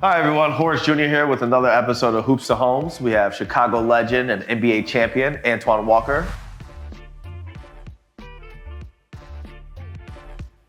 Hi everyone, Horace Jr. here with another episode of Hoops to Homes. We have Chicago legend and NBA champion Antoine Walker.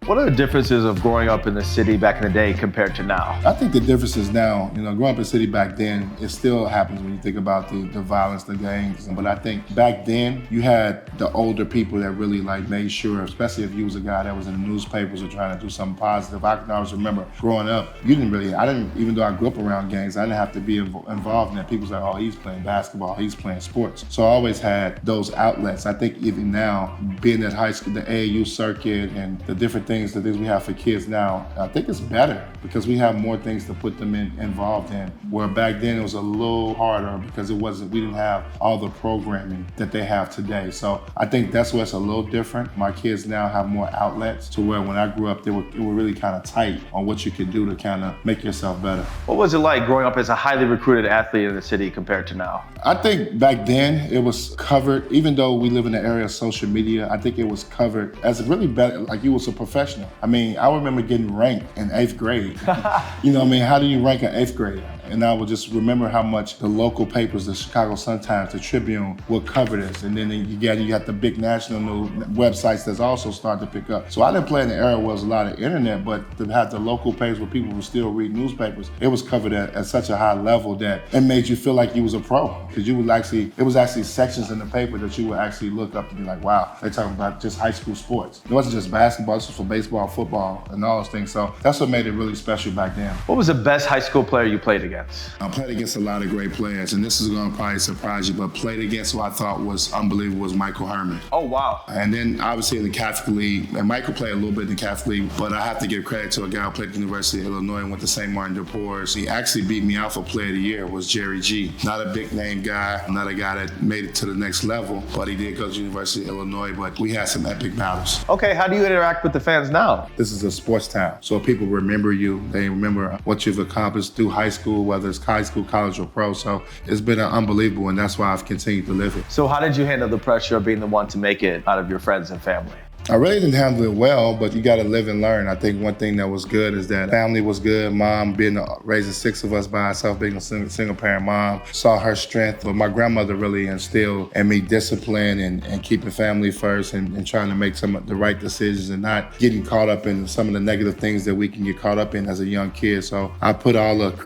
What are the differences of growing up in the city back in the day compared to now? I think the difference is now, growing up in the city back then, it still happens when you think about the violence, the gangs. But I think back then, you had the older people that really made sure, especially if you was a guy that was in the newspapers or trying to do something positive. I can always remember growing up, even though I grew up around gangs, I didn't have to be involved in that. People say, oh, he's playing basketball, he's playing sports. So I always had those outlets. I think even now, being at high school, the AAU circuit and the different things we have for kids now, I think it's better because we have more things to put them involved in. Where back then it was a little harder because we didn't have all the programming that they have today. So I think that's where it's a little different. My kids now have more outlets to where when I grew up, they were really kind of tight on what you could do to kind of make yourself better. What was it like growing up as a highly recruited athlete in the city compared to now? I think back then it was covered, even though we live in the area of social media, I think it was covered as really better, like you was a professional. I mean, I remember getting ranked in 8th grade. How do you rank an 8th grader? And I would just remember how much the local papers, the Chicago Sun-Times, the Tribune, would cover this. And then you got the big national news websites that's also starting to pick up. So I didn't play in the era where there was a lot of internet, but to have the local papers where people would still read newspapers, it was covered at such a high level that it made you feel like you was a pro. Because it was actually sections in the paper that you would actually look up and be like, wow, they're talking about just high school sports. It wasn't just basketball, it was for baseball, football, and all those things. So that's what made it really special back then. What was the best high school player you played against? I played against a lot of great players, and this is going to probably surprise you, but played against who I thought was unbelievable was Michael Herman. Oh, wow. And then obviously in the Catholic League, and Michael played a little bit in the Catholic League, but I have to give credit to a guy who played at the University of Illinois and went to St. Martin de Porres. He actually beat me out for Player of the Year, was Jerry G. Not a big name guy, not a guy that made it to the next level, but he did go to the University of Illinois, but we had some epic battles. Okay, how do you interact with the fans now? This is a sports town, so people remember you. They remember what you've accomplished through high school, whether it's high school, college, or pro. So it's been unbelievable, and that's why I've continued to live it. So how did you handle the pressure of being the one to make it out of your friends and family? I really didn't handle it well, but you got to live and learn. I think one thing that was good is that family was good. Mom, raising 6 of us by herself, being a single parent mom, saw her strength. But my grandmother really instilled in me discipline and keeping family first and trying to make some of the right decisions and not getting caught up in some of the negative things that we can get caught up in as a young kid. So I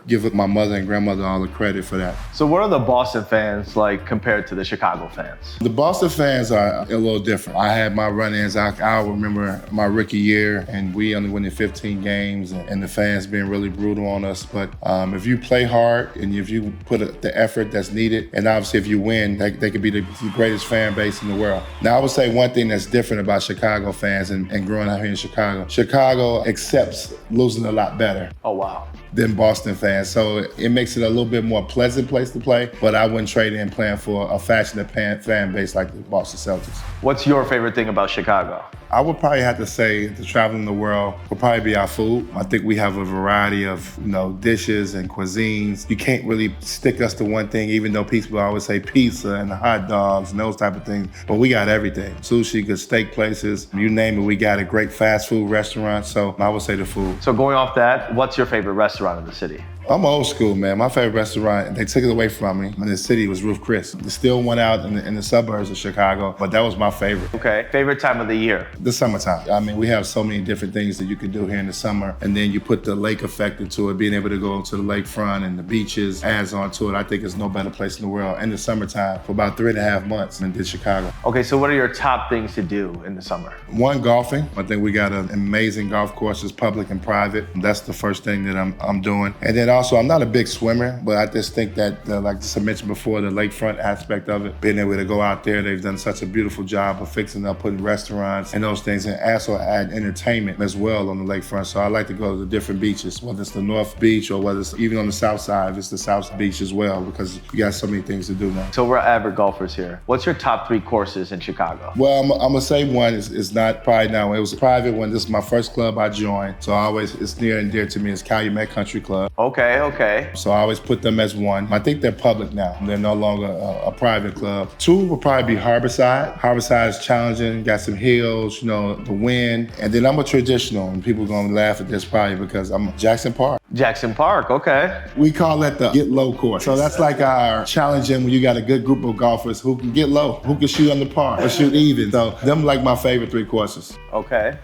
give my mother and grandmother all the credit for that. So what are the Boston fans like compared to the Chicago fans? The Boston fans are a little different. I had my run-ins. I remember my rookie year, and we only went in 15 games, and the fans being really brutal on us. But if you play hard and if you put the effort that's needed, and obviously if you win, they could be the greatest fan base in the world. Now, I would say one thing that's different about Chicago fans and growing out here in Chicago accepts losing a lot better. Oh, wow. Than Boston fans. So it makes it a little bit more pleasant place to play, but I wouldn't trade in playing for a passionate fan base like the Boston Celtics. What's your favorite thing about Chicago? I would probably have to say the traveling the world would probably be our food. I think we have a variety of dishes and cuisines. You can't really stick us to one thing, even though people always say pizza and hot dogs and those type of things. But we got everything. Sushi, good steak places, you name it. We got a great fast food restaurant. So I would say the food. So going off that, what's your favorite restaurant in the city? I'm old school, man. My favorite restaurant, they took it away from me in the city, was Ruth Chris. There's still one out in the suburbs of Chicago, but that was my favorite. Okay. Favorite time of the year? The summertime. I mean, we have so many different things that you can do here in the summer, and then you put the lake effect into it, being able to go to the lakefront and the beaches adds on to it. I think there's no better place in the world in the summertime for about 3.5 months than Chicago. Okay, so what are your top things to do in the summer? One, golfing. I think we got an amazing golf courses, public and private. That's the first thing that I'm doing. And then also, I'm not a big swimmer, but I just think that, like I mentioned before, the lakefront aspect of it, being able to go out there, they've done such a beautiful job of fixing up, putting restaurants and those things, and also add entertainment as well on the lakefront. So I like to go to the different beaches, whether it's the North Beach or whether it's even on the South Side, if it's the South Beach as well, because you got so many things to do now. So we're avid golfers here. What's your top 3 courses in Chicago? Well, I'm gonna say one is not probably now. It was a private one. This is my first club I joined, so it's near and dear to me. It's Calumet Country Club. Okay. So I always put them as one. I think they're public now. They're no longer a private club. 2 would probably be Harborside. Harborside is challenging, got some hills, the wind. And then I'm a traditional, and people are gonna laugh at this probably because I'm Jackson Park. Jackson Park, okay. We call that the get low course. So that's like our challenging when you got a good group of golfers who can get low, who can shoot on the par or shoot even. So them like my favorite 3 courses. Okay.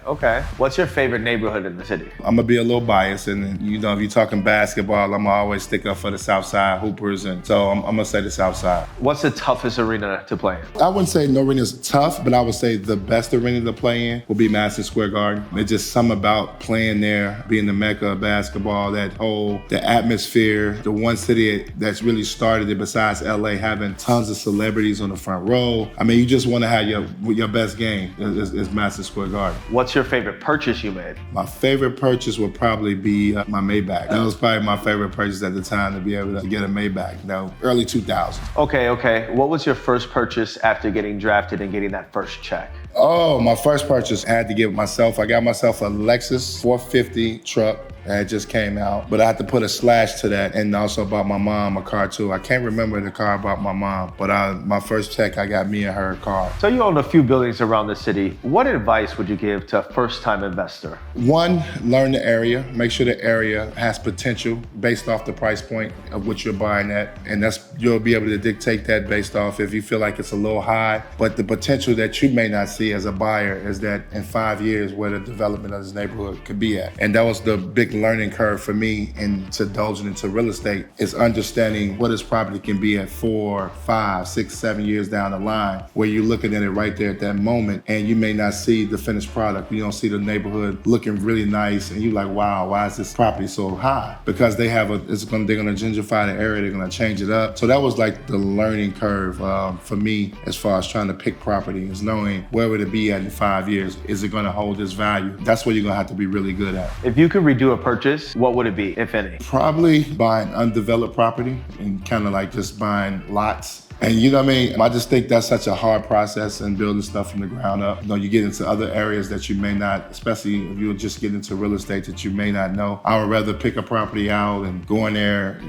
What's your favorite neighborhood in the city? I'm gonna be a little biased, and if you're talking basketball, I'm gonna always stick up for the South Side Hoopers, and so I'm gonna say the South Side. What's the toughest arena to play in? I wouldn't say no arena is tough, but I would say the best arena to play in will be Madison Square Garden. There's just something about playing there, being the mecca of basketball, the atmosphere, the one city that's really started it besides LA, having tons of celebrities on the front row. I mean, you just want to have your best game is Madison Square Garden. What's your favorite purchase you made? My favorite purchase would probably be my Maybach. That was probably my favorite purchase at the time, to be able to get a Maybach, early 2000s. Okay. What was your first purchase after getting drafted and getting that first check? Oh, my first purchase I had to give myself. I got myself a Lexus 450 truck that just came out, but I had to put a slash to that, and also bought my mom a car too. I can't remember the car I bought my mom, but my first check, I got me and her a car. So you own a few buildings around the city. What advice would you give to a first-time investor? One, learn the area. Make sure the area has potential based off the price point of what you're buying at, and you'll be able to dictate that based off if you feel like it's a little high. But the potential that you may not see as a buyer is that in 5 years where the development of this neighborhood could be at. And that was the big learning curve for me into indulging into real estate, is understanding what this property can be at 4, 5, 6, 7 years down the line, where you're looking at it right there at that moment, and you may not see the finished product. You don't see the neighborhood looking really nice, and you're like, wow, why is this property so high? Because they're gonna gentrify the area, they're gonna change it up. So that was like the learning curve for me as far as trying to pick property, is knowing where would it be at in 5 years? Is it gonna hold this value? That's what you're gonna have to be really good at. If you could redo a purchase, what would it be, if any? Probably buying undeveloped property and kind of like just buying lots. And you know what I mean? I just think that's such a hard process in building stuff from the ground up. You get into other areas that you may not, especially if you just get into real estate that you may not know. I would rather pick a property out and go in there,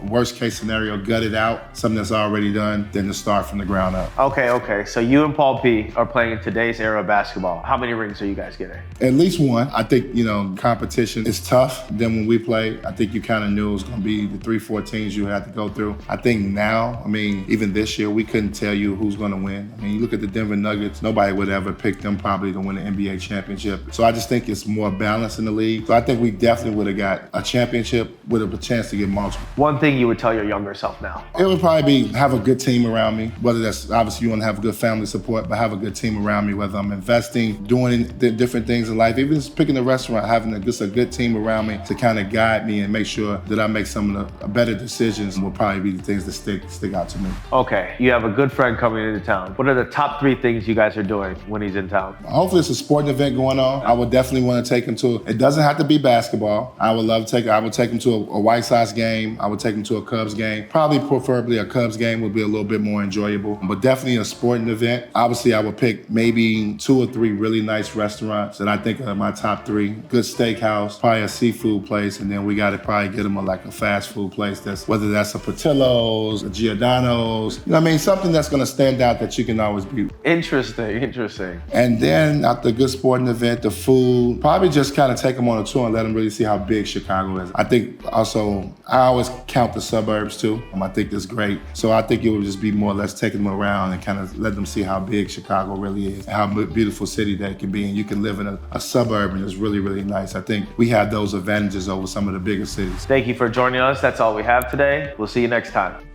worst case scenario, gut it out, something that's already done, than to start from the ground up. Okay. So you and Paul P are playing in today's era of basketball. How many rings are you guys getting? At least one. I think, competition is tough. Then when we play, I think you kind of knew it was going to be the 3-4 teams you had to go through. I think now, even this year, we couldn't tell you who's going to win. You look at the Denver Nuggets, nobody would ever pick them probably to win the NBA championship. So I just think it's more balanced in the league. So I think we definitely would have got a championship with a chance to get multiple. One thing you would tell your younger self now? It would probably be have a good team around me, whether that's obviously you want to have good family support, but have a good team around me, whether I'm investing, doing the different things in life, even just picking a restaurant, having just a good team around me to kind of guide me and make sure that I make some of the better decisions will probably be the things that stick out to me. Okay. You have a good friend coming into town. What are the top 3 things you guys are doing when he's in town? Hopefully it's a sporting event going on. I would definitely want to take him to, it doesn't have to be basketball. I would take him to a White Sox game. I would take him to a Cubs game. Probably preferably a Cubs game would be a little bit more enjoyable, but definitely a sporting event. Obviously I would pick maybe 2 or 3 really nice restaurants that I think are my top 3. Good steakhouse, probably a seafood place, and then we got to probably get him a fast food place whether that's a Portillo's, a Giordano's, something that's going to stand out that you can always beat. Interesting. And then after a good sporting event, the food, probably just kind of take them on a tour and let them really see how big Chicago is. I think also, I always count the suburbs too. I think that's great. So I think it would just be more or less taking them around and kind of let them see how big Chicago really is, and how beautiful city that it can be. And you can live in a suburb and it's really, really nice. I think we have those advantages over some of the bigger cities. Thank you for joining us. That's all we have today. We'll see you next time.